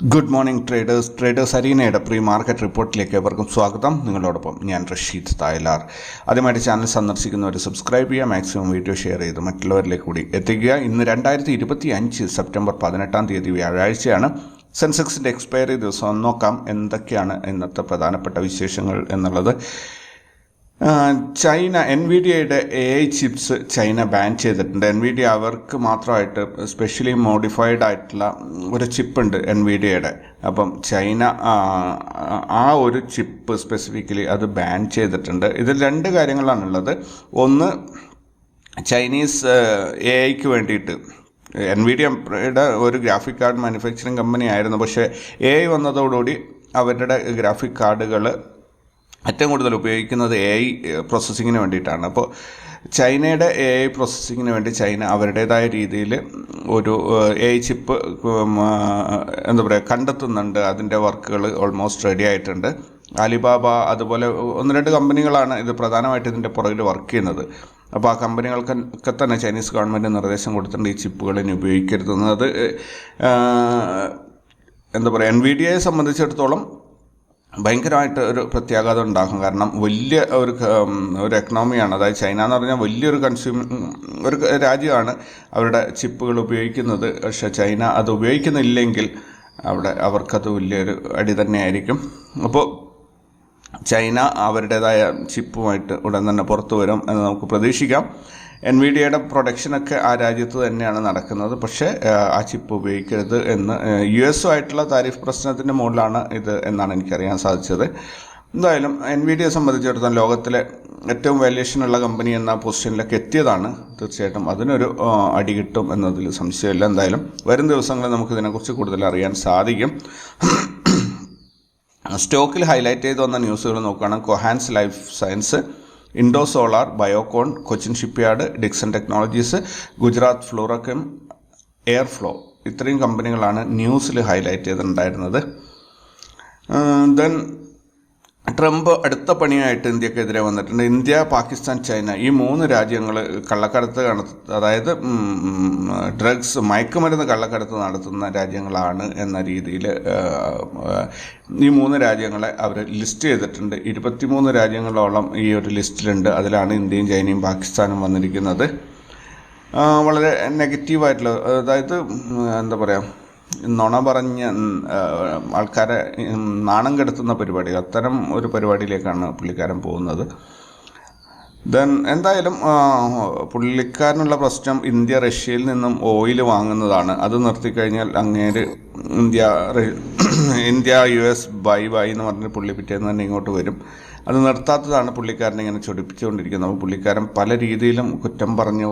Good morning traders അരീനയുടെ pre market റിപ്പോർട്ടിലേക്ക് ഏവർക്കും സ്വാഗതം. നിങ്ങളോടൊപ്പം ഞാൻ റഷീദ് തായലാർ. ആദ്യമായിട്ട് ചാനൽ സന്ദർശിക്കുന്നവർ സബ്സ്ക്രൈബ് ചെയ്യുക, മാക്സിമം വീഡിയോ ഷെയർ ചെയ്ത് മറ്റുള്ളവരിലേക്ക് കൂടി എത്തിക്കുക. ഇന്ന് 2025 സെപ്റ്റംബർ 18 വ്യാഴാഴ്ചയാണ്. സെൻസെക്സിൻ്റെ എക്സ്പയറി ദിവസം നോക്കാം എന്തൊക്കെയാണ് ഇന്നത്തെ പ്രധാനപ്പെട്ട വിശേഷങ്ങൾ എന്നുള്ളത്. ചൈന എൻവിഡിയയുടെ AI ചിപ്സ് ചൈന ബാൻ ചെയ്തിട്ടുണ്ട്. എൻവിഡിയ അവർക്ക് മാത്രമായിട്ട് സ്പെഷ്യലി മോഡിഫൈഡ് ആയിട്ടുള്ള ഒരു ചിപ്പുണ്ട് എൻവിഡിയയുടെ. അപ്പം ചൈന ആ ഒരു ചിപ്പ് സ്പെസിഫിക്കലി അത് ബാൻ ചെയ്തിട്ടുണ്ട്. ഇതിൽ രണ്ട് കാര്യങ്ങളാണുള്ളത്. ഒന്ന്, ചൈനീസ് AIക്ക് വേണ്ടിയിട്ട് എൻവിഡിയയുടെ ഒരു ഗ്രാഫിക് കാർഡ് മാനുഫാക്ചറിങ് കമ്പനി ആയിരുന്നു. പക്ഷേ AI വന്നതോടുകൂടി അവരുടെ ഗ്രാഫിക് കാർഡുകൾ ഏറ്റവും കൂടുതൽ ഉപയോഗിക്കുന്നത് AI പ്രോസസ്സിങ്ങിന് വേണ്ടിയിട്ടാണ്. അപ്പോൾ ചൈനയുടെ AI പ്രോസസ്സിങ്ങിന് വേണ്ടി ചൈന അവരുടേതായ രീതിയിൽ ഒരു AI ചിപ്പ് കണ്ടെത്തുന്നുണ്ട്. അതിൻ്റെ വർക്കുകൾ ഓൾമോസ്റ്റ് റെഡി ആയിട്ടുണ്ട്. അലിബാബ അതുപോലെ ഒന്ന് രണ്ട് കമ്പനികളാണ് ഇത് പ്രധാനമായിട്ട് ഇതിൻ്റെ പുറകിൽ വർക്ക് ചെയ്യുന്നത്. അപ്പോൾ ആ കമ്പനികൾക്കൊക്കെ തന്നെ ചൈനീസ് ഗവൺമെൻറ് നിർദ്ദേശം കൊടുത്തിട്ടുണ്ട് ഈ ചിപ്പുകൾ ഇനി ഉപയോഗിക്കരുതെന്നത്. എൻവിഡിയയെ സംബന്ധിച്ചിടത്തോളം ഭയങ്കരമായിട്ട് ഒരു പ്രത്യാഘാതം ഉണ്ടാകും. കാരണം വലിയ ഒരു എക്കണോമിയാണ്. അതായത് ചൈന എന്ന് പറഞ്ഞാൽ വലിയൊരു ഒരു രാജ്യമാണ് അവരുടെ ചിപ്പുകൾ ഉപയോഗിക്കുന്നത്. പക്ഷേ ചൈന അത് ഉപയോഗിക്കുന്നില്ലെങ്കിൽ അവർക്കത് വലിയൊരു അടി തന്നെയായിരിക്കും. അപ്പോൾ ചൈന അവരുടേതായ ചിപ്പുമായിട്ട് ഉടൻ തന്നെ പുറത്തു വരും എന്ന് നമുക്ക് പ്രതീക്ഷിക്കാം. എൻവിഡിയയുടെ പ്രൊഡക്ഷനൊക്കെ ആ രാജ്യത്ത് തന്നെയാണ് നടക്കുന്നത്. പക്ഷേ ആ ചിപ്പ് ഉപയോഗിക്കരുത് എന്ന് US ആയിട്ടുള്ള താരിഫ് പ്രശ്നത്തിൻ്റെ മുകളിലാണ് ഇത് എന്നാണ് എനിക്കറിയാൻ സാധിച്ചത്. എന്തായാലും എൻവിഡിയയെ സംബന്ധിച്ചിടത്തോളം ലോകത്തിലെ ഏറ്റവും വാല്യുവേഷനുള്ള കമ്പനി എന്ന പൊസിഷനിലൊക്കെ എത്തിയതാണ്. തീർച്ചയായിട്ടും അതിനൊരു അടി കിട്ടും എന്നതിൽ സംശയമില്ല. എന്തായാലും വരും ദിവസങ്ങളിൽ നമുക്കിതിനെക്കുറിച്ച് കൂടുതൽ അറിയാൻ സാധിക്കും. സ്റ്റോക്കിൽ ഹൈലൈറ്റ് ചെയ്ത് വന്ന ന്യൂസുകൾ നോക്കുകയാണെങ്കിൽ കൊഹാൻസ് ലൈഫ് സയൻസ്, ഇൻഡോ സോളാർ, ബയോകോൺ, കൊച്ചിൻ ഷിപ്പ്യാർഡ്, ഡിക്സൺ ടെക്നോളജീസ്, ഗുജറാത്ത് ഫ്ലൂറോകെം, എയർഫ്ലോ, ഇത്രയും കമ്പനികളാണ് ന്യൂസിൽ ഹൈലൈറ്റ് ചെയ്തിട്ടുണ്ടായിരുന്നത്. ദെൻ ട്രംപ് അടുത്ത പണിയായിട്ട് ഇന്ത്യക്കെതിരെ വന്നിട്ടുണ്ട്. ഇന്ത്യ, പാകിസ്ഥാൻ, ചൈന ഈ മൂന്ന് രാജ്യങ്ങൾ കള്ളക്കടത്ത് അതായത് ഡ്രഗ്സ് മയക്കുമരുന്ന് കള്ളക്കടത്ത് നടത്തുന്ന രാജ്യങ്ങളാണ് എന്ന രീതിയിൽ ഈ മൂന്ന് രാജ്യങ്ങളെ അവർ ലിസ്റ്റ് ചെയ്തിട്ടുണ്ട്. 23 രാജ്യങ്ങളോളം ഈ ഒരു ലിസ്റ്റിലുണ്ട്. അതിലാണ് ഇന്ത്യയും ചൈനയും പാകിസ്ഥാനും വന്നിരിക്കുന്നത്. വളരെ നെഗറ്റീവായിട്ടുള്ള, അതായത് നുണ പറഞ്ഞ് ആൾക്കാരെ നാണം കെടുത്തുന്ന പരിപാടി, അത്തരം ഒരു പരിപാടിയിലേക്കാണ് പുള്ളിക്കാരൻ പോകുന്നത്. ദെൻ എന്തായാലും പുള്ളിക്കാരനുള്ള പ്രശ്നം ഇന്ത്യ റഷ്യയിൽ നിന്നും ഓയിൽ വാങ്ങുന്നതാണ്. അത് നിർത്തിക്കഴിഞ്ഞാൽ അങ്ങേര് ഇന്ത്യ US ബൈ എന്ന് പറഞ്ഞ് പുള്ളി പിറ്റേന്ന് തന്നെ ഇങ്ങോട്ട് വരും. അത് നിർത്താത്തതാണ് പുള്ളിക്കാരനെ ഇങ്ങനെ ചൊടിപ്പിച്ചുകൊണ്ടിരിക്കുന്നത്. അപ്പോൾ പുള്ളിക്കാരൻ പല രീതിയിലും കുറ്റം പറഞ്ഞ്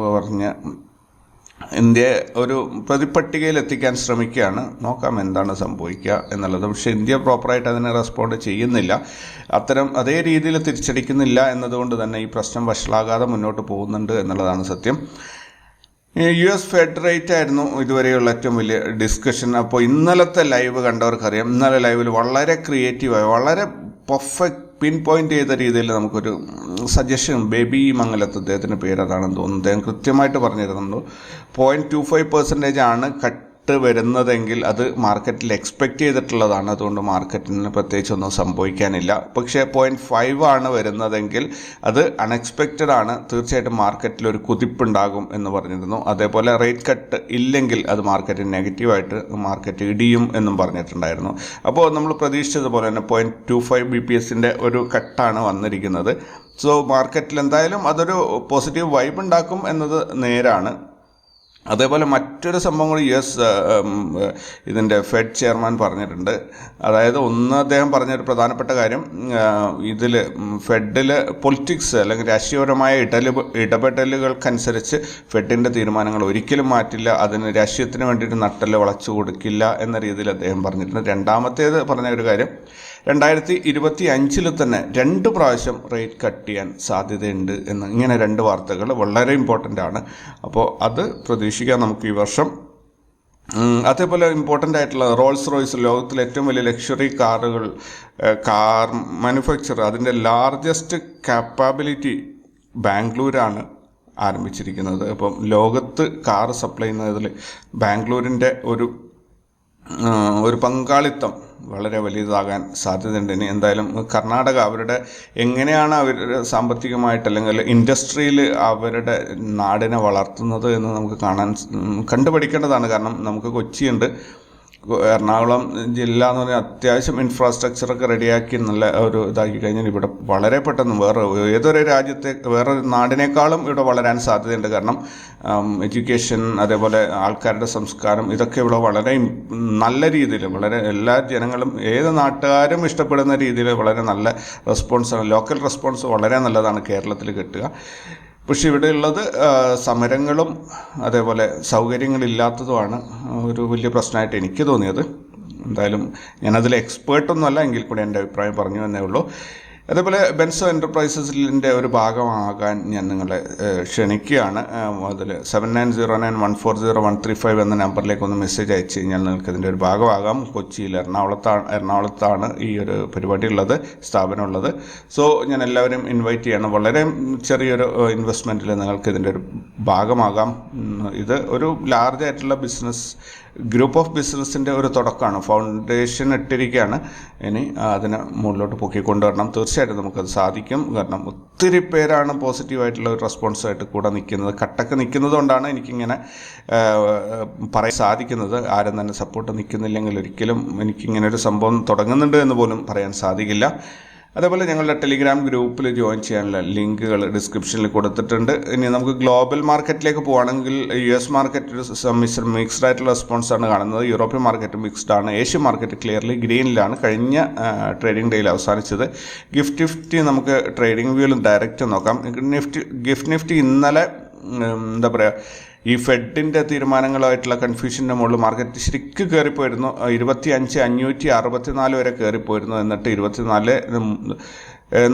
ഇന്ത്യ ഒരു പ്രതിപട്ടികയിൽ എത്തിക്കാൻ ശ്രമിക്കുകയാണ്. നോക്കാം എന്താണ് സംഭവിക്കുക എന്നുള്ളത്. പക്ഷേ ഇന്ത്യ പ്രോപ്പറായിട്ട് അതിനെ റെസ്പോണ്ട് ചെയ്യുന്നില്ല. അതേ രീതിയിൽ തിരിച്ചടിക്കുന്നില്ല എന്നതുകൊണ്ട് തന്നെ ഈ പ്രശ്നം വഷളാകാതെ മുന്നോട്ട് പോകുന്നുണ്ട് എന്നുള്ളതാണ് സത്യം. US ഫെഡ് റേറ്റ് ആയിരുന്നു ഇതുവരെയുള്ള ഏറ്റവും വലിയ ഡിസ്കഷൻ. അപ്പോൾ ഇന്നലത്തെ ലൈവ് കണ്ടവർക്കറിയാം. ഇന്നലെ ലൈവിൽ വളരെ ക്രിയേറ്റീവായി, വളരെ പെർഫെക്റ്റ് പിൻ പോയിന്റ് ചെയ്ത രീതിയിൽ നമുക്കൊരു സജഷൻ, ബേബി മംഗലത്ത് അദ്ദേഹത്തിൻ്റെ പേരതാണെന്ന് തോന്നുന്നു, അദ്ദേഹം കൃത്യമായിട്ട് പറഞ്ഞിരുന്നു. 0.25% ആണ് കട്ട് വരുന്നതെങ്കിൽ അത് മാർക്കറ്റിൽ എക്സ്പെക്റ്റ് ചെയ്തിട്ടുള്ളതാണ്. അതുകൊണ്ട് മാർക്കറ്റിന് പ്രത്യേകിച്ചൊന്നും സംഭവിക്കാനില്ല. പക്ഷേ 0.5 ആണ് വരുന്നതെങ്കിൽ അത് അൺഎക്സ്പെക്റ്റഡ് ആണ്. തീർച്ചയായിട്ടും മാർക്കറ്റിൽ ഒരു കുതിപ്പുണ്ടാകും എന്ന് പറഞ്ഞിരുന്നു. അതേപോലെ റേറ്റ് കട്ട് ഇല്ലെങ്കിൽ അത് മാർക്കറ്റിന് നെഗറ്റീവായിട്ട് മാർക്കറ്റ് ഇടിയും എന്നും പറഞ്ഞിട്ടുണ്ടായിരുന്നു. അപ്പോൾ നമ്മൾ പ്രതീക്ഷിച്ചതുപോലെ തന്നെ 0.25 BPSൻ്റെ ഒരു കട്ടാണ് വന്നിരിക്കുന്നത്. സോ മാർക്കറ്റിൽ എന്തായാലും അതൊരു പോസിറ്റീവ് വൈബ് ഉണ്ടാക്കും എന്നത് നേരാണ്. അതേപോലെ മറ്റൊരു സംഭവം കൂടി US ഇതിൻ്റെ ഫെഡ് ചെയർമാൻ പറഞ്ഞിട്ടുണ്ട്. അതായത് അദ്ദേഹം പറഞ്ഞൊരു പ്രധാനപ്പെട്ട കാര്യം, ഇതിൽ ഫെഡിൽ പൊളിറ്റിക്സ് അല്ലെങ്കിൽ രാഷ്ട്രീയപരമായ ഇടപെടലുകൾക്കനുസരിച്ച് ഫെഡിൻ്റെ തീരുമാനങ്ങൾ ഒരിക്കലും മാറ്റില്ല. അതിന് രാഷ്ട്രീയത്തിന് വേണ്ടിയിട്ട് നട്ടെല്ല് വളച്ചു കൊടുക്കില്ല എന്ന രീതിയിൽ അദ്ദേഹം പറഞ്ഞിട്ടുണ്ട്. രണ്ടാമത്തേത് പറഞ്ഞ ഒരു കാര്യം, 2025 തന്നെ 2 പ്രാവശ്യം റേറ്റ് കട്ട് ചെയ്യാൻ സാധ്യതയുണ്ട് എന്ന്. ഇങ്ങനെ 2 വാർത്തകൾ വളരെ ഇമ്പോർട്ടൻ്റ് ആണ്. അപ്പോൾ അത് പ്രതീക്ഷിക്കാം നമുക്ക് ഈ വർഷം. അതേപോലെ ഇമ്പോർട്ടൻ്റ് ആയിട്ടുള്ള റോൾസ് റോയ്സ്, ലോകത്തിലെ ഏറ്റവും വലിയ ലക്ഷറി കാർ മാനുഫാക്ചർ, അതിൻ്റെ ലാർജസ്റ്റ് കാപ്പബിലിറ്റി ബാംഗ്ലൂരാണ് ആരംഭിച്ചിരിക്കുന്നത്. അപ്പം ലോകത്ത് കാർ സപ്ലൈ ചെയ്യുന്നതിൽ ബാംഗ്ലൂരിൻ്റെ ഒരു ഒരു പങ്കാളിത്തം വളരെ വലുതാകാൻ സാധ്യതയുണ്ട്. ഇനി എന്തായാലും കർണാടക അവരുടെ എങ്ങനെയാണ് അവർ സാമ്പത്തികമായിട്ട് അല്ലെങ്കിൽ ഇൻഡസ്ട്രിയിൽ അവരുടെ നാടിനെ വളർത്തുന്നത് എന്ന് നമുക്ക് കണ്ടുപഠിക്കേണ്ടതാണ്. കാരണം നമുക്ക് കൊച്ചിയുണ്ട്, എറണാകുളം ജില്ല എന്ന് പറഞ്ഞാൽ അത്യാവശ്യം ഇൻഫ്രാസ്ട്രക്ചറൊക്കെ റെഡിയാക്കി നല്ല ഒരു ഇതാക്കി കഴിഞ്ഞാൽ ഇവിടെ വളരെ പെട്ടെന്ന് ഏതൊരു വേറൊരു നാടിനേക്കാളും ഇവിടെ വളരാൻ സാധ്യതയുണ്ട്. കാരണം എഡ്യൂക്കേഷൻ, അതേപോലെ ആൾക്കാരുടെ സംസ്കാരം, ഇതൊക്കെ ഇവിടെ വളരെ നല്ല രീതിയിൽ, വളരെ എല്ലാ ജനങ്ങളും ഏത് നാട്ടുകാരും ഇഷ്ടപ്പെടുന്ന രീതിയിൽ വളരെ നല്ല റെസ്പോൺസാണ്. ലോക്കൽ റെസ്പോൺസ് വളരെ നല്ലതാണ് കേരളത്തിൽ കിട്ടുക. പക്ഷെ ഇവിടെയുള്ളത് സമരങ്ങളും അതേപോലെ സൗകര്യങ്ങളില്ലാത്തതുമാണ് ഒരു വലിയ പ്രശ്നമായിട്ട് എനിക്ക് തോന്നിയത്. എന്തായാലും ഞാനതിൽ എക്സ്പേർട്ടൊന്നുമല്ല, എങ്കിൽ കൂടി എൻ്റെ അഭിപ്രായം പറഞ്ഞു എന്നേ ഉള്ളൂ. അതേപോലെ ബെൻസോ എൻ്റർപ്രൈസസിൻ്റെ ഒരു ഭാഗമാകാൻ ഞാൻ നിങ്ങളെ ക്ഷണിക്കുകയാണ്. അതിൽ 7909140135 എന്ന നമ്പറിലേക്ക് ഒന്ന് മെസ്സേജ് അയച്ചു കഴിഞ്ഞാൽ നിങ്ങൾക്ക് ഇതിൻ്റെ ഒരു ഭാഗമാകാം. കൊച്ചിയിൽ എറണാകുളത്താണ് ഈ ഒരു പരിപാടി ഉള്ളത്, സ്ഥാപനം ഉള്ളത്. സോ ഞാൻ എല്ലാവരും ഇൻവൈറ്റ് ചെയ്യണം. വളരെ ചെറിയൊരു ഇൻവെസ്റ്റ്മെൻറ്റിൽ നിങ്ങൾക്ക് ഇതിൻ്റെ ഒരു ഭാഗമാകാം. ഇത് ഒരു ലാർജ് ആയിട്ടുള്ള ഗ്രൂപ്പ് ഓഫ് ബിസിനസ്സിൻ്റെ ഒരു തുടക്കമാണ്, ഫൗണ്ടേഷൻ ഇട്ടിരിക്കുകയാണ്. ഇനി അതിനെ മുകളിലോട്ട് പൊക്കിക്കൊണ്ടുവരണം. തീർച്ചയായിട്ടും നമുക്കത് സാധിക്കും. കാരണം ഒത്തിരി പേരാണ് പോസിറ്റീവായിട്ടുള്ള ഒരു റെസ്പോൺസായിട്ട് കൂടെ നിൽക്കുന്നത്. കട്ടക്ക് നിൽക്കുന്നത് കൊണ്ടാണ് എനിക്കിങ്ങനെ പറയാൻ സാധിക്കുന്നത്. ആരും തന്നെ സപ്പോർട്ട് നിൽക്കുന്നില്ലെങ്കിൽ ഒരിക്കലും എനിക്കിങ്ങനെ ഒരു സംഭവം തുടങ്ങുന്നുണ്ട് എന്ന് പോലും പറയാൻ സാധിക്കില്ല. അതേപോലെ ഞങ്ങളുടെ ടെലിഗ്രാം ഗ്രൂപ്പിൽ ജോയിൻ ചെയ്യാനുള്ള ലിങ്കുകൾ ഡിസ്ക്രിപ്ഷനിൽ കൊടുത്തിട്ടുണ്ട്. ഇനി നമുക്ക് ഗ്ലോബൽ മാർക്കറ്റിലേക്ക് പോകുകയാണെങ്കിൽ US മാർക്കറ്റ് മിക്സ്ഡ് ആയിട്ടുള്ള റെസ്പോൺസാണ് കാണുന്നത്. യൂറോപ്യൻ മാർക്കറ്റ് മിക്സ്ഡ് ആണ്. ഏഷ്യൻ മാർക്കറ്റ് ക്ലിയർലി ഗ്രീനിലാണ് കഴിഞ്ഞ ട്രേഡിംഗ് ഡേയിൽ അവസാനിച്ചത്. ഗിഫ്റ്റ് നിഫ്റ്റി നമുക്ക് ട്രേഡിംഗ് വ്യൂവിൽ ഡയറക്റ്റ് നോക്കാം. ഗിഫ്റ്റ് നിഫ്റ്റി ഇന്നലെ എന്താ പറയുക, ഈ ഫെഡിൻ്റെ തീരുമാനങ്ങളായിട്ടുള്ള കൺഫ്യൂഷൻ്റെ മുകളിൽ മാർക്കറ്റ് ശരിക്കും കയറിപ്പോയിരുന്നു. 25,564 വരെ കയറിപ്പോയിരുന്നു. എന്നിട്ട്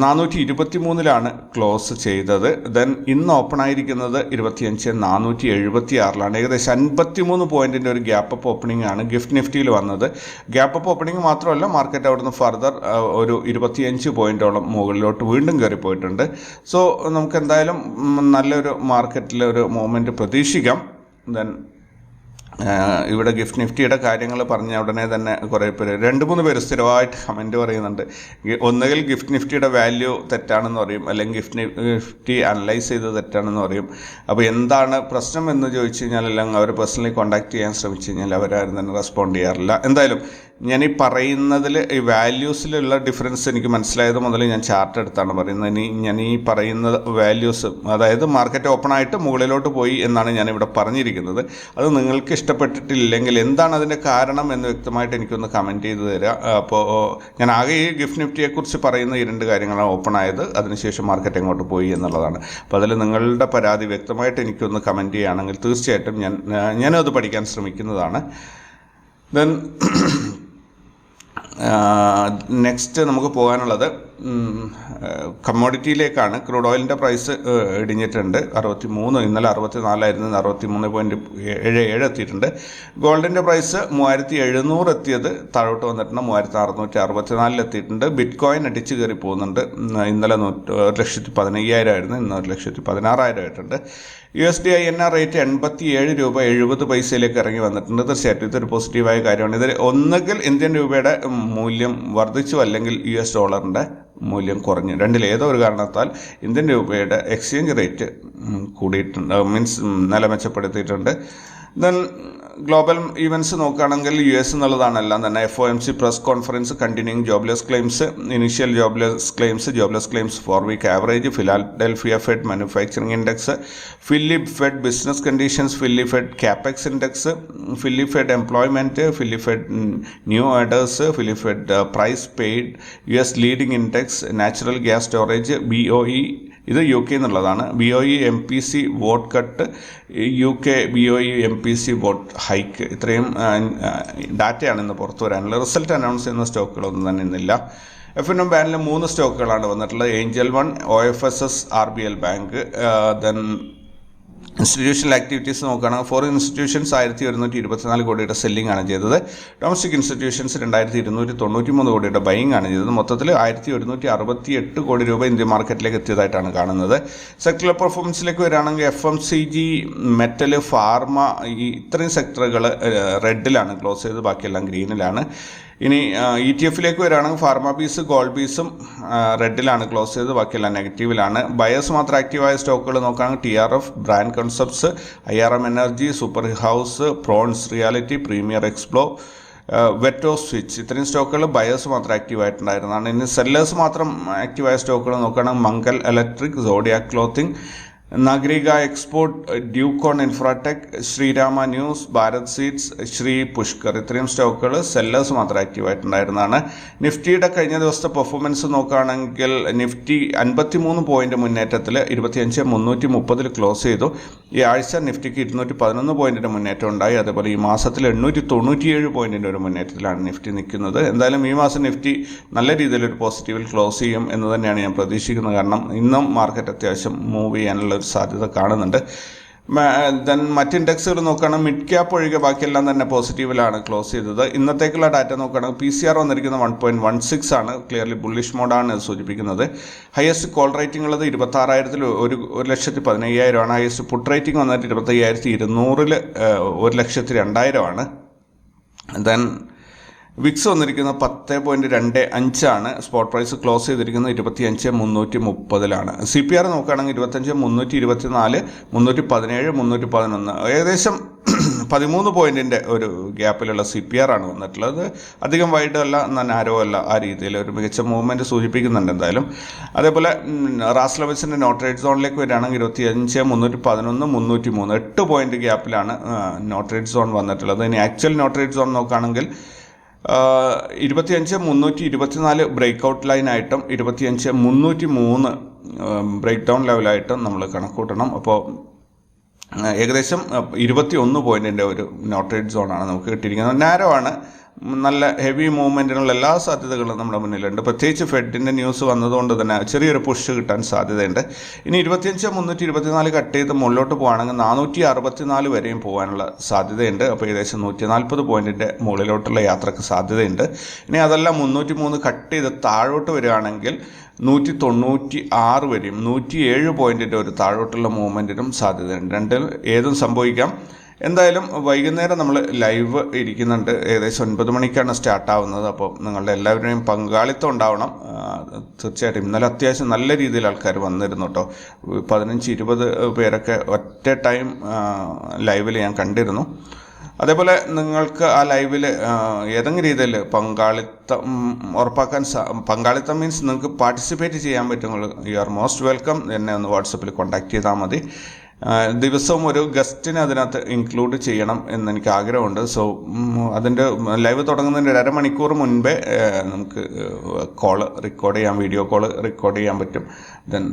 423 ക്ലോസ് ചെയ്തത്. ദെൻ ഇന്ന് ഓപ്പൺ ആയിരിക്കുന്നത് 25,476 ഏകദേശം 53 പോയിൻറ്റിൻ്റെ ഒരു ഗ്യാപ്പ് അപ്പ് ഓപ്പണിംഗ് ആണ് ഗിഫ്റ്റ് നിഫ്റ്റിയിൽ വന്നത്. ഗ്യാപ്പ് അപ്പ് ഓപ്പണിംഗ് മാത്രമല്ല, മാർക്കറ്റ് അവിടുന്ന് ഫർദർ ഒരു 25 പോയിൻറ്റോളം മുകളിലോട്ട് വീണ്ടും കയറിപ്പോയിട്ടുണ്ട്. സോ നമുക്ക് എന്തായാലും നല്ലൊരു മാർക്കറ്റിലൊരു മൂവ്മെൻറ്റ് പ്രതീക്ഷിക്കാം. ദെൻ ഇവിടെ ഗിഫ്റ്റ് നിഫ്റ്റിയുടെ കാര്യങ്ങൾ പറഞ്ഞ ഉടനെ തന്നെ കുറേ പേര് 2-3 പേര് സ്ഥിരമായിട്ട് കമൻറ്റ് പറയുന്നുണ്ട്. ഒന്നുകിൽ ഗിഫ്റ്റ് നിഫ്റ്റിയുടെ വാല്യൂ തെറ്റാണെന്ന് പറയും, അല്ലെങ്കിൽ ഗിഫ്റ്റ് നിഫ്റ്റി അനലൈസ് ചെയ്ത് തെറ്റാണെന്ന് പറയും. അപ്പോൾ എന്താണ് പ്രശ്നം എന്ന് ചോദിച്ചു കഴിഞ്ഞാൽ, അല്ലെങ്കിൽ അവർ പേഴ്സണലി കോൺടാക്ട് ചെയ്യാൻ ശ്രമിച്ചു കഴിഞ്ഞാൽ അവരാരും തന്നെ റെസ്പോണ്ട് ചെയ്യാറില്ല. എന്തായാലും ഞാൻ ഈ പറയുന്നതിൽ ഈ വാല്യൂസിലുള്ള ഡിഫറൻസ് എനിക്ക് മനസ്സിലായത് മുതൽ ഞാൻ ചാർട്ട് എടുത്താണ് പറയുന്നത്. ഞാൻ ഈ പറയുന്ന വാല്യൂസ്, അതായത് മാർക്കറ്റ് ഓപ്പൺ ആയിട്ട് മുകളിലോട്ട് പോയി എന്നാണ് ഞാനിവിടെ പറഞ്ഞിരിക്കുന്നത്. അത് നിങ്ങൾക്ക് ഇഷ്ടപ്പെട്ടിട്ടില്ലെങ്കിൽ എന്താണ് അതിൻ്റെ കാരണം എന്ന് വ്യക്തമായിട്ട് എനിക്കൊന്ന് കമൻറ്റ് ചെയ്ത് തരിക. അപ്പോൾ ഞാൻ ആകെ ഈ ഗിഫ്റ്റ് നിഫ്റ്റിയെക്കുറിച്ച് പറയുന്ന 2 കാര്യങ്ങളാണ് ഓപ്പൺ ആയത്, അതിനുശേഷം മാർക്കറ്റ് എങ്ങോട്ട് പോയി എന്നുള്ളതാണ്. അപ്പോൾ അതിൽ നിങ്ങളുടെ പരാതി വ്യക്തമായിട്ട് എനിക്കൊന്ന് കമൻറ്റ് ചെയ്യുകയാണെങ്കിൽ തീർച്ചയായിട്ടും ഞാനും അത് പഠിക്കാൻ ശ്രമിക്കുന്നതാണ്. ദെൻ നെക്സ്റ്റ് നമുക്ക് പോകാനുള്ളത് കമ്മോഡിറ്റിയിലേക്കാണ്. ക്രൂഡ് ഓയിലിൻ്റെ പ്രൈസ് ഇടിഞ്ഞിട്ടുണ്ട്. 63, ഇന്നലെ 64 63.77 എത്തിയിട്ടുണ്ട്. ഗോൾഡിൻ്റെ പ്രൈസ് 3700 എത്തിയത് താഴോട്ട് വന്നിട്ടുണ്ട്, 3664 എത്തിയിട്ടുണ്ട്. ബിറ്റ് കോയിൻ അടിച്ച് കയറി പോകുന്നുണ്ട്. ഇന്നലെ 1,15,000 ആയിരുന്നു, ഇന്ന് 1,16,000 ആയിട്ടുണ്ട്. USD INR റേറ്റ് 87 രൂപ 70 പൈസയിലേക്ക് ഇറങ്ങി വന്നിട്ടുണ്ട്. തീർച്ചയായിട്ടും ഇതൊരു പോസിറ്റീവായ കാര്യമാണ്. ഇതിൽ ഒന്നുകിൽ ഇന്ത്യൻ രൂപയുടെ മൂല്യം വർദ്ധിച്ചു, അല്ലെങ്കിൽ US ഡോളറിൻ്റെ മൂല്യം കുറഞ്ഞു. രണ്ടിലേതോ ഒരു കാരണത്താൽ ഇന്ത്യൻ രൂപയുടെ എക്സ്ചേഞ്ച് റേറ്റ് കൂടിയിട്ടുണ്ട്, നില മെച്ചപ്പെടുത്തിയിട്ടുണ്ട്. ദെൻ ഗ്ലോബൽ ഈവൻറ്റ്സ് നോക്കുകയാണെങ്കിൽ US എന്നുള്ളതാണ് എല്ലാം തന്നെ. FOMC press conference, continuing jobless claims, initial jobless claims 4 week average, Philadelphia Fed manufacturing index, Philly Fed business conditions, Philly Fed capex index, Philly Fed employment, Philly Fed new orders, Philly Fed price paid, US leading index, natural gas storage, BOE, ഇത് UK എന്നുള്ളതാണ്. BOE MPC vote cut, UK BOE MPC vote hike. ഇത്രയും ഡാറ്റയാണ് ഇന്ന് പുറത്തു വരാനുള്ളത്. Result announce ചെയ്യുന്ന സ്റ്റോക്കുകളൊന്നും തന്നെ ഇന്നില്ല. F&O ബാനിൽ 3 സ്റ്റോക്കുകളാണ് വന്നിട്ടുള്ളത്. Angel 1, OFSS, RBL bank. Then institutional activities നോക്കുകയാണെങ്കിൽ ഫോറിൻ ഇൻസ്റ്റിറ്റ്യൂഷൻസ് 1124 കോടിയുടെ സെല്ലിംഗ് ആണ് ചെയ്തത്. ഡൊമസ്റ്റിക് ഇൻസ്റ്റിറ്റ്യൂഷൻസ് 2293 കോടിയുടെ ബൈയിങ് ആണ് ചെയ്തത്. മൊത്തത്തിൽ 1168 കോടി രൂപ ഇന്ത്യൻ മാർക്കറ്റിലേക്ക് എത്തിയതായിട്ടാണ് കാണുന്നത്. സെക്ടറൽ പെർഫോമൻസിലേക്ക് വരികയാണെങ്കിൽ FMCG, മെറ്റൽ, ഫാർമ ഇത്രയും സെക്ടറുകൾ റെഡിലാണ് ക്ലോസ് ചെയ്തത്, ബാക്കിയെല്ലാം ഗ്രീനിലാണ്. ഇനി ETF വരികയാണെങ്കിൽ ഫാർമ ബീസ്, ഗോൾഡ് ബീസും റെഡിലാണ് ക്ലോസ് ചെയ്തത്, ബാക്കിയെല്ലാം നെഗറ്റീവിലാണ്. ബയേഴ്സ് മാത്രം ആക്റ്റീവായ സ്റ്റോക്കുകൾ നോക്കുകയാണെങ്കിൽ TRF, brand concepts, IRM energy, super house, പ്രോൺസ് realty, premier explo, veto switch ഇത്രയും സ്റ്റോക്കുകൾ ബയേഴ്സ് മാത്രം ആക്റ്റീവായിട്ടുണ്ടായിരുന്നതാണ്. ഇനി സെല്ലേഴ്സ് മാത്രം ആക്റ്റീവായ സ്റ്റോക്കുകൾ നോക്കുകയാണെങ്കിൽ Mangal electric, Zodiac clothing, Nagarika export, Ducon infratech, Shrirama news, Bharat seeds, Shri Pushkar ഇത്രയും സ്റ്റോക്കുകൾ സെല്ലേഴ്സ് മാത്രം ആക്റ്റീവായിട്ടുണ്ടായിരുന്നതാണ്. നിഫ്റ്റിയുടെ കഴിഞ്ഞ ദിവസത്തെ പെർഫോമൻസ് നോക്കുകയാണെങ്കിൽ നിഫ്റ്റി 53 പോയിന്റ് മുന്നേറ്റത്തിൽ 25,330 ക്ലോസ് ചെയ്തു. ഈ ആഴ്ച നിഫ്റ്റിക്ക് 211 പോയിന്റിൻ്റെ മുന്നേറ്റം ഉണ്ടായി. അതേപോലെ ഈ മാസത്തിൽ 897 പോയിന്റിൻ്റെ ഒരു മുന്നേറ്റത്തിലാണ് നിഫ്റ്റി നിൽക്കുന്നത്. എന്തായാലും ഈ മാസം നിഫ്റ്റി നല്ല രീതിയിലൊരു പോസിറ്റീവിൽ ക്ലോസ് ചെയ്യും എന്ന് തന്നെയാണ് ഞാൻ പ്രതീക്ഷിക്കുന്നത്. കാരണം ഇന്നും മാർക്കറ്റ് അത്യാവശ്യം മൂവ് ചെയ്യാനുള്ള ഒരു സാധ്യത കാണുന്നുണ്ട്. ദെൻ മറ്റ് ഇൻഡെക്സുകൾ നോക്കുകയാണെങ്കിൽ മിഡ് ക്യാപ്പ് ഒഴികെ ബാക്കിയെല്ലാം തന്നെ പോസിറ്റീവിലാണ് ക്ലോസ് ചെയ്തത്. ഇന്നത്തേക്കുള്ള ഡാറ്റ നോക്കുകയാണെങ്കിൽ PCR വന്നിരിക്കുന്നത് 1.16 ആണ്, ക്ലിയർലി ബുള്ളിഷ് മോഡാണ് സൂചിപ്പിക്കുന്നത്. ഹയസ്റ്റ് കോൾ റേറ്റിംഗ് ഉള്ളത് 26,000-ൽ 1,15,000 ആണ്. ഹയസ്റ്റ് പുട്ട് റേറ്റിംഗ് വന്നിട്ട് 25,200-ൽ 1,02,000 ആണ്. ദെൻ വിക്സ് വന്നിരിക്കുന്നത് 10.25 ആണ്. സ്പോട്ട് പ്രൈസ് ക്ലോസ് ചെയ്തിരിക്കുന്നത് 25,330-ലാണ്. CPR നോക്കുകയാണെങ്കിൽ 25,324, 317, 311 ഏകദേശം 13 പോയിന്റിൻ്റെ ഒരു ഗ്യാപ്പിലുള്ള CPR ആണ് വന്നിട്ടുള്ളത്. അധികം വൈഡ് അല്ല, എന്നാൽ നാരോ അല്ല, ആ രീതിയിൽ ഒരു മികച്ച മൂവ്മെൻറ്റ് സൂചിപ്പിക്കുന്നുണ്ട് എന്തായാലും. അതേപോലെ റാസ് ലെവൽസിൻ്റെ നോട്ട് റേറ്റ് സോണിലേക്ക് വരികയാണെങ്കിൽ 25,311, 303 8 പോയിന്റ് ഗ്യാപ്പിലാണ് നോട്ട് റേറ്റ് സോൺ വന്നിട്ടുള്ളത്. ഇനി ആക്ച്വൽ നോട്ട് റേറ്റ് സോൺ നോക്കുകയാണെങ്കിൽ 25,324 ബ്രേക്ക് ഔട്ട് ലൈനായിട്ടും 25,303 ബ്രേക്ക് ഡൗൺ ലെവലായിട്ടും നമ്മൾ കണക്കൂട്ടണം. അപ്പോൾ ഏകദേശം 21 പോയിന്റിൻ്റെ ഒരു നോട്ട് റേറ്റ് സോണാണ് നമുക്ക് കിട്ടിയിരിക്കുന്നത്. നാരോ ആണ്, നല്ല ഹെവി മൂവ്മെൻറ്റിനുള്ള എല്ലാ സാധ്യതകളും നമ്മുടെ മുന്നിലുണ്ട്. പ്രത്യേകിച്ച് ഫെഡിൻ്റെ ന്യൂസ് വന്നതുകൊണ്ട് തന്നെ ചെറിയൊരു പുഷ് കിട്ടാൻ സാധ്യതയുണ്ട്. ഇനി 25,324 കട്ട് ചെയ്ത് മുകളിലോട്ട് പോകുകയാണെങ്കിൽ 464 വരെയും പോകാനുള്ള സാധ്യതയുണ്ട്. അപ്പോൾ ഏകദേശം 140 പോയിന്റിൻ്റെ മുകളിലോട്ടുള്ള യാത്രക്ക് സാധ്യതയുണ്ട്. ഇനി അതെല്ലാം 303 കട്ട് ചെയ്ത് താഴോട്ട് വരികയാണെങ്കിൽ 196 വരെയും 107 പോയിന്റിൻ്റെ ഒരു താഴോട്ടുള്ള മൂവ്മെൻറ്റിനും സാധ്യതയുണ്ട്. രണ്ടിൽ ഏതും സംഭവിക്കാം. എന്തായാലും വൈകുന്നേരം നമ്മൾ ലൈവ് ഇരിക്കുന്നുണ്ട്. ഏകദേശം 9 മണിക്കാണ് സ്റ്റാർട്ടാവുന്നത്. അപ്പോൾ നിങ്ങളുടെ എല്ലാവരുടെയും പങ്കാളിത്തം ഉണ്ടാവണം. തീർച്ചയായിട്ടും ഇന്നലെ അത്യാവശ്യം നല്ല രീതിയിൽ ആൾക്കാർ വന്നിരുന്നു കേട്ടോ. 15-20 പേരൊക്കെ ഒറ്റ ടൈം ലൈവിൽ ഞാൻ കണ്ടിരുന്നു. അതേപോലെ നിങ്ങൾക്ക് ആ ലൈവിൽ ഏതെങ്കിലും രീതിയിൽ പങ്കാളിത്തം ഉറപ്പാക്കാൻ പങ്കാളിത്തം മീൻസ് നിങ്ങൾക്ക് പാർട്ടിസിപ്പേറ്റ് ചെയ്യാൻ പറ്റും. You are most welcome. എന്നെ ഒന്ന് വാട്സപ്പിൽ കോൺടാക്ട് ചെയ്താൽ മതി. ദിവസവും ഒരു ഗസ്റ്റിനെ അതിനകത്ത് ഇൻക്ലൂഡ് ചെയ്യണം എന്നെനിക്ക് ആഗ്രഹമുണ്ട്. സോ അതിൻ്റെ ലൈവ് തുടങ്ങുന്നതിൻ്റെ 1.5 മണിക്കൂർ മുൻപേ നമുക്ക് കോള് റെക്കോർഡ് ചെയ്യാം, വീഡിയോ കോള് റെക്കോർഡ് ചെയ്യാൻ പറ്റും. ദെൻ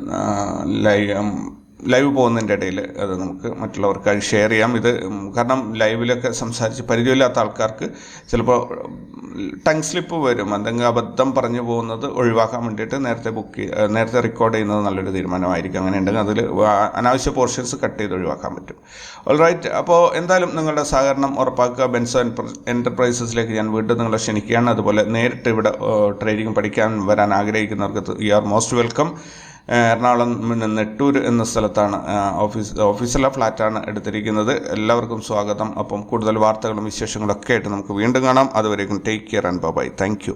ലൈവ് പോകുന്നതിൻ്റെ ഇടയിൽ അത് നമുക്ക് മറ്റുള്ളവർക്കായി ഷെയർ ചെയ്യാം. ഇത് കാരണം ലൈവിലൊക്കെ സംസാരിച്ച് പരിചയമില്ലാത്ത ആൾക്കാർക്ക് ചിലപ്പോൾ ടങ് സ്ലിപ്പ് വരും. എന്തെങ്കിലും അബദ്ധം പറഞ്ഞു പോകുന്നത് ഒഴിവാക്കാൻ വേണ്ടിയിട്ട് നേരത്തെ റെക്കോർഡ് ചെയ്യുന്നത് നല്ലൊരു തീരുമാനമായിരിക്കും. അങ്ങനെ ഉണ്ടെങ്കിൽ അതിൽ അനാവശ്യ പോർഷൻസ് കട്ട് ചെയ്ത് ഒഴിവാക്കാൻ പറ്റും. ഓൾറൈറ്റ്, അപ്പോൾ എന്തായാലും നിങ്ങളുടെ സഹകരണം ഉറപ്പാക്കുക. ബെൻസോ എൻ്റർപ്രൈസസിലേക്ക് ഞാൻ വീണ്ടും നിങ്ങളെ ക്ഷണിക്കുകയാണ്. അതുപോലെ നേരിട്ട് ഇവിടെ ട്രേഡിംഗ് പഠിക്കാൻ വരാൻ ആഗ്രഹിക്കുന്നവർക്ക് you are most welcome. Ernakulam Nettoor എന്ന സ്ഥലത്താണ് ഓഫീസുള്ള ഫ്ലാറ്റാണ് എടുത്തിരിക്കുന്നത്. എല്ലാവർക്കും സ്വാഗതം. അപ്പം കൂടുതൽ വാർത്തകളും വിശേഷങ്ങളൊക്കെ ആയിട്ട് നമുക്ക് വീണ്ടും കാണാം. അതുവരേക്കും take care and bye. Thank U.